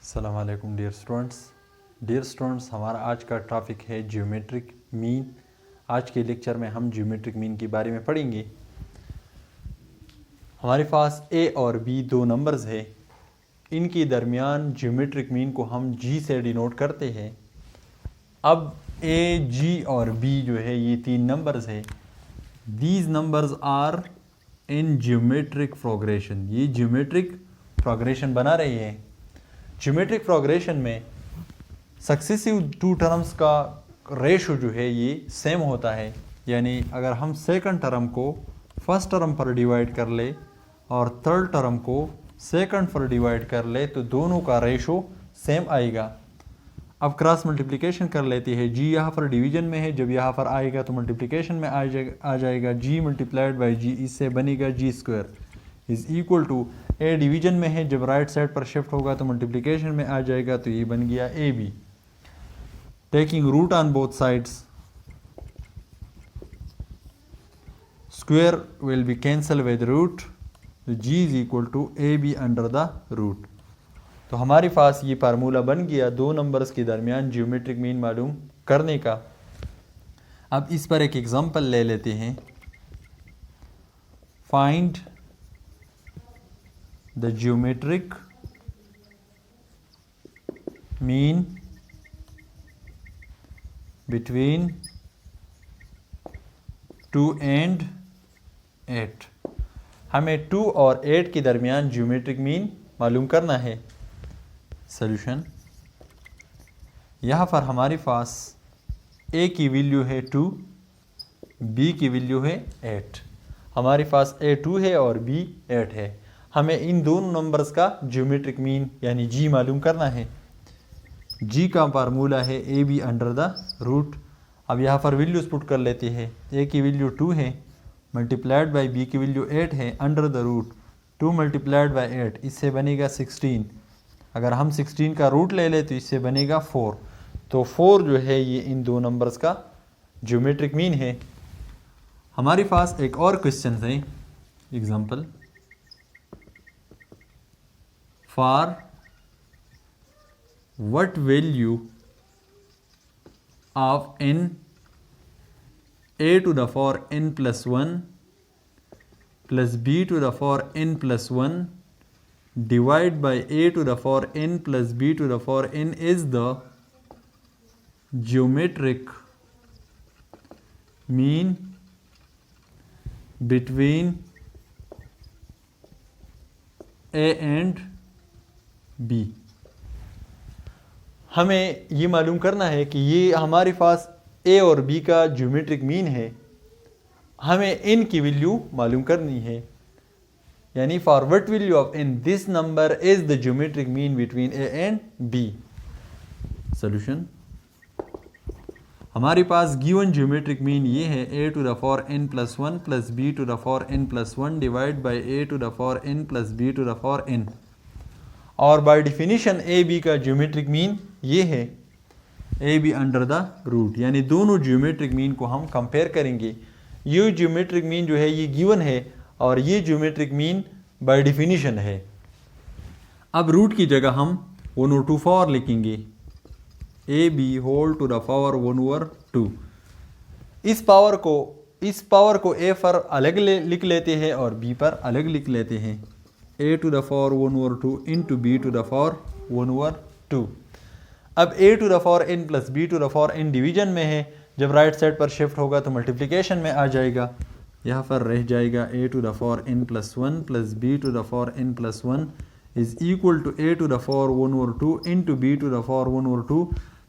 अस्सलाम वालेकुम dear students, हमारा आज का टॉपिक है ज्योमेट्रिक मीन। आज के लेक्चर में हम ज्योमेट्रिक मीन के बारे में पढ़ेंगे। हमारे पास ए और बी दो नंबर्स है, इनके दरमियान ज्योमेट्रिक मीन को हम जी से डिनोट करते हैं। अब ए, जी और बी जो है ये तीन नंबर्स है। These numbers are in geometric progression, ये ज्योमेट्रिक प्रोग्रेशन बना रही है। ज्योमेट्रिक प्रोग्रेशन में सक्सेसिव टू टर्म्स का रेशो जो है ये सेम होता है, यानी अगर हम सेकंड टर्म को फर्स्ट टर्म पर डिवाइड कर ले और थर्ड टर्म को सेकंड पर डिवाइड कर ले तो दोनों का रेशो सेम आएगा। अब क्रॉस मल्टीप्लिकेशन कर लेते हैं। जी यहाँ पर डिवीजन में है, जब यहाँ पर आएगा तो मल्टीप्लिकेशन में आ जाएगा। जी मल्टीप्लाइड बाई जी, इससे बनेगा G square is equal to A division में है, जब राइट साइड पर शिफ्ट होगा तो मल्टीप्लिकेशन में आ जाएगा, तो ये बन गया a b. Taking root on both sides, square will be cancel with root, G is equal to a B under the root. तो हमारे पास ये फार्मूला बन गया दो नंबर्स के दरमियान ज्योमेट्रिक मीन मालूम करने का। अब इस पर एक एग्जांपल ले लेते हैं। Find the geometric mean between 2 and 8। हमें 2 और 8 के दरमियान ज्योमेट्रिक मीन मालूम करना है। सॉल्यूशन, यहाँ पर हमारे पास a की वैल्यू है 2, b की वैल्यू है 8। हमारे पास a 2 है और b 8 है। हमें इन दोनों नंबर्स का ज्योमेट्रिक मीन यानी जी मालूम करना है। जी का फार्मूला है A B under the root. अब यहाँ पर वैल्यूज पुट कर लेते हैं। ए की वैल्यू 2 है, मल्टीप्लाइड बाई बी की वैल्यू 8 है, under the root 2 multiplied by 8, इससे बनेगा 16। अगर हम 16 का रूट ले ले तो इससे बनेगा 4। तो 4 जो है ये इन दो नंबर्स का ज्योमेट्रिक मीन है। हमारे पास एक और क्वेश्चन है। Example, for what value of n a to the power n plus 1 plus b to the power n plus 1 divide by a to the power n plus b to the power n is the geometric mean between a and b. हमें ये मालूम करना है कि ये हमारे पास ए और B का ज्योमेट्रिक मीन है। हमें एन की वैल्यू मालूम करनी है, यानी for what value of N this number is the geometric mean between A and B. Solution, हमारे पास गिवन ज्योमेट्रिक मीन ये है A to the power n plus 1 plus B to the power n plus 1 divide by A to the power n plus B to the power n। और by definition A B का geometric mean ये है A B under the root, यानी दोनों geometric mean को हम compare करेंगे। ये ज्योमेट्रिक मीन जो है ये गिवन है और ये ज्योमेट्रिक मीन बाय डिफिनीशन है। अब रूट की जगह हम 1/4 लिखेंगे, a b whole to the power 1/2। इस पावर को ए पर अलग लिख लेते हैं और बी पर अलग लिख लेते हैं। a to the power 1/2 into b to the power 1/2। अब a to the power n plus b to the power n division में है, जब राइट साइड पर शिफ्ट होगा तो मल्टीप्लिकेशन में आ जाएगा। यहाँ पर रह जाएगा a to the power n plus 1 plus b to the power n plus 1 is equal to a to the power 1/2 into b to the power 1/2,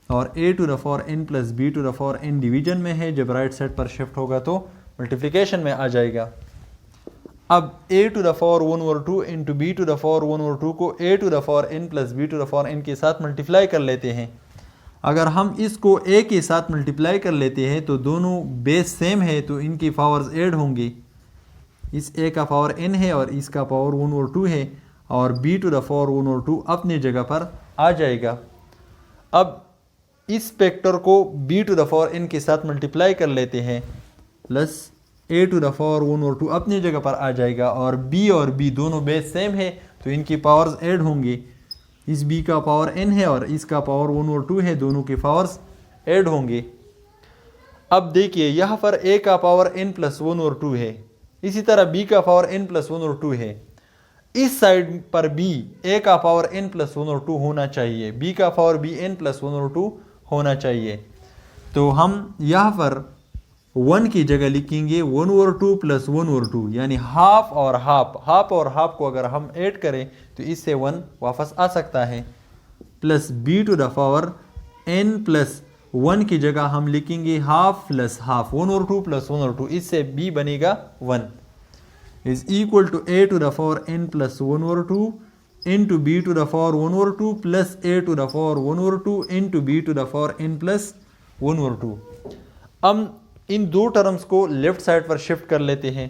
और a to the power n plus b to the power n division में है, जब right side पर shift होगा तो multiplication में आ जाएगा। अब a to the power 1/2 into b to the power 1/2 को a to the power n plus b to the power n के साथ मल्टीप्लाई कर लेते हैं। अगर हम इसको a के साथ मल्टीप्लाई कर लेते हैं तो दोनों बेस सेम है, तो इनकी पावर्स ऐड होंगे। इस a का पावर n है और इसका पावर 1/2 है, और b to the power 1/2 अपनी जगह पर आ जाएगा। अब इस फैक्टर को b to the power n के साथ मल्टीप्लाई कर लेते हैं, plus a to the power 1/2 अपनी जगह पर आ जाएगा, और b दोनों बेस सेम है तो इनकी पावर्स ऐड होंगी। इस b का पावर n है और इसका पावर 1 और 2 है, दोनों के पावर्स ऐड होंगे। अब देखिए यहाँ पर a का पावर n प्लस 1 और 2 है, इसी तरह b का पावर n प्लस 1 और 2 है। इस साइड पर b a का पावर n प्लस 1 और 2 होना चाहिए, b का पावर b n प्लस 1 और 2 होना चाहिए। तो हम यहाँ पर 1 की जगह लिखेंगे 1 और 2 प्लस 1 और 2, यानी हाफ और हाफ और हाफ को अगर हम ऐड करें तो इससे 1 वापस आ सकता है। Plus b to the power n plus 1 की जगह हम लिखेंगे हाफ प्लस हाफ, 1 और 2 प्लस 1 और 2, इससे b बनेगा 1 is equal to a to the power n plus 1 और 2 into b to the power 1 और 2 plus a to the power 1 और 2 into b to the power n plus 1 और 2। हम इन दो टर्म्स को लेफ्ट साइड पर शिफ्ट कर लेते हैं।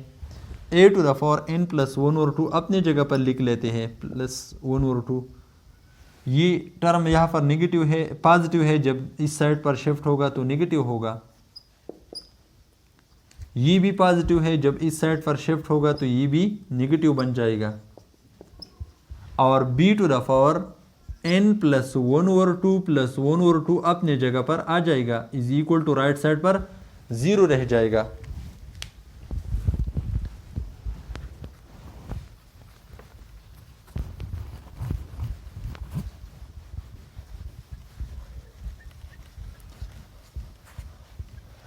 a to the power n plus 1 और 2 अपने जगह पर लिख लेते हैं प्लस 1 और 2। ये टर्म यहाँ पर नेगेटिव है, पॉजिटिव है, जब इस साइड पर शिफ्ट होगा तो नेगेटिव होगा। ये भी पॉजिटिव है, जब इस साइड पर शिफ्ट होगा तो ये भी नेगेटिव बन जाएगा। और b to the power n plus 1 और 2 प्लस 1 और 2 अपने जगह पर आ जाएगा, is equal to right side पर 0 रह जाएगा।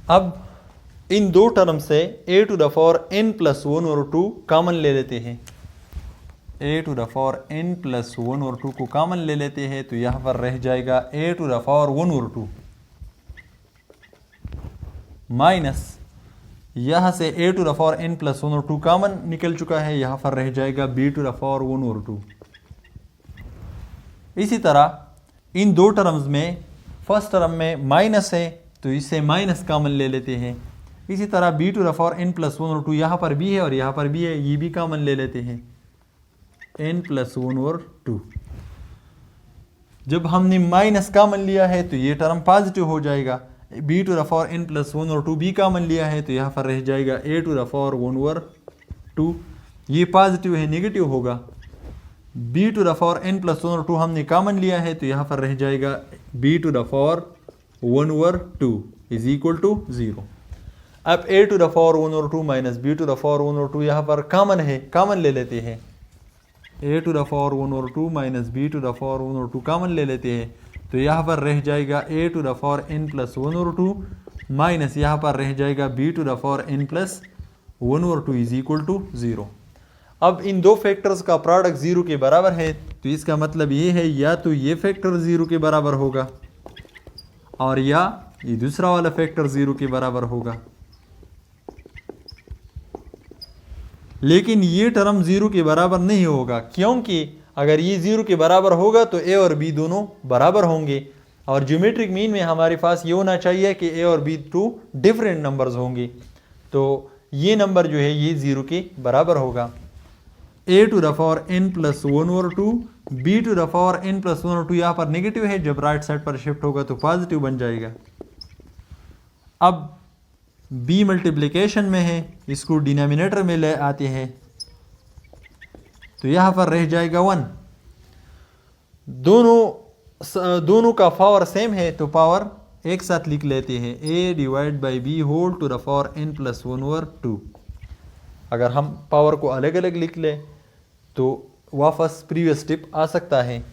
अब इन दो टर्म से a to the power n plus 1 और 2 कॉमन ले लेते हैं। a to the power n plus 1 और 2 को कॉमन ले लेते हैं तो यहाँ पर रह जाएगा a टू द पावर 1 और 2 माइनस यहाँ से a to the power n plus 1 और 2 कॉमन निकल चुका है, यहाँ पर रह जाएगा b टू द पावर 1 और 2। इसी तरह इन दो टर्म्स में फर्स्ट टर्म में माइनस है तो इससे माइनस कॉमन ले लेते हैं। इसी तरह b to the power n plus 1 और 2, यहाँ पर b है और यहाँ पर b है, ये भी कॉमन ले लेते हैं n प्लस 1 और 2। जब हमने माइनस कॉमन लिया है तो ये टर्म पॉजिटिव हो जाएगा। b to the power n plus 1 और 2 भी कॉमन लिया है तो यहाँ पर रह जाएगा a टू द पावर 1 और 2, ये पॉजिटिव है, नेगेटिव होगा। b to the power n plus 1 और 2 हमने कॉमन लिया है तो यहाँ पर रह जाएगा b टू द पावर 1 और 2 इज इक्वल टू 0। अब a टू द पावर 1 और 2 minus b to the power 1 और 2 यहाँ पर कॉमन है, कॉमन ले लेते हैं। a टू द पावर 1 और 2 minus b to the power 1 और 2 कॉमन ले लेते हैं तो यहाँ पर रह जाएगा a to the power n plus 1 और 2 माइनस यहाँ पर रह जाएगा b to the power n plus 1 और 2 इज इक्वल टू 0। अब इन दो फैक्टर्स का प्रोडक्ट 0 के बराबर है तो इसका मतलब ये है या तो ये फैक्टर 0 के बराबर होगा और या ये दूसरा वाला फैक्टर 0 के बराबर होगा। लेकिन ये टर्म 0 के बराबर नहीं होगा, क्योंकि अगर ये 0 के बराबर होगा तो a और b दोनों बराबर होंगे और ज्योमेट्रिक मीन में हमारे पास ये होना चाहिए कि a और b टू डिफरेंट नंबर्स होंगे, तो ये नंबर जो है ये 0 के बराबर होगा। a to the power n plus 1 और 2, b to the power n plus 1 और 2 यहाँ पर नेगेटिव है, जब राइट साइड पर शिफ्ट होगा तो पॉजिटिव बन जाएगा। अब b मल्टीप्लिकेशन में है, इसको डिनोमिनेटर में ले आते हैं तो यहाँ पर रह जाएगा 1। दोनों का पावर सेम है तो पावर एक साथ लिख लेते हैं, a divide by b whole to the power n plus 1 और 2। अगर हम पावर को अलग अलग लिख लें तो वापस प्रीवियस स्टेप आ सकता है।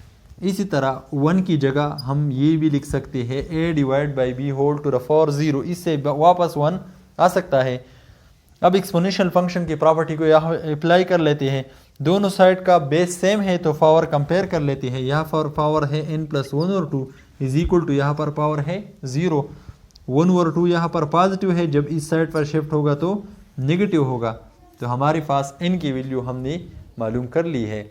इसी तरह 1 की जगह हम ये भी लिख सकते हैं a divide by b whole to the power 0, इससे वापस 1 आ सकता है। अब एक्सपोनेंशियल फंक्शन की प्रॉपर्टी को यहाँ अप्लाई कर लेते हैं। दोनों साइड का बेस सेम है तो पावर कंपेयर कर लेते हैं। यहाँ पर पावर है n प्लस 1 और 2 इज इक्वल टू यहाँ पर पावर है 0। 1 और 2 यहाँ पर पॉजिटिव है, जब इस साइड पर शिफ्ट होगा तो नेगेटिव होगा। तो हमारे पास n की वैल्यू हमने मालूम कर ली है।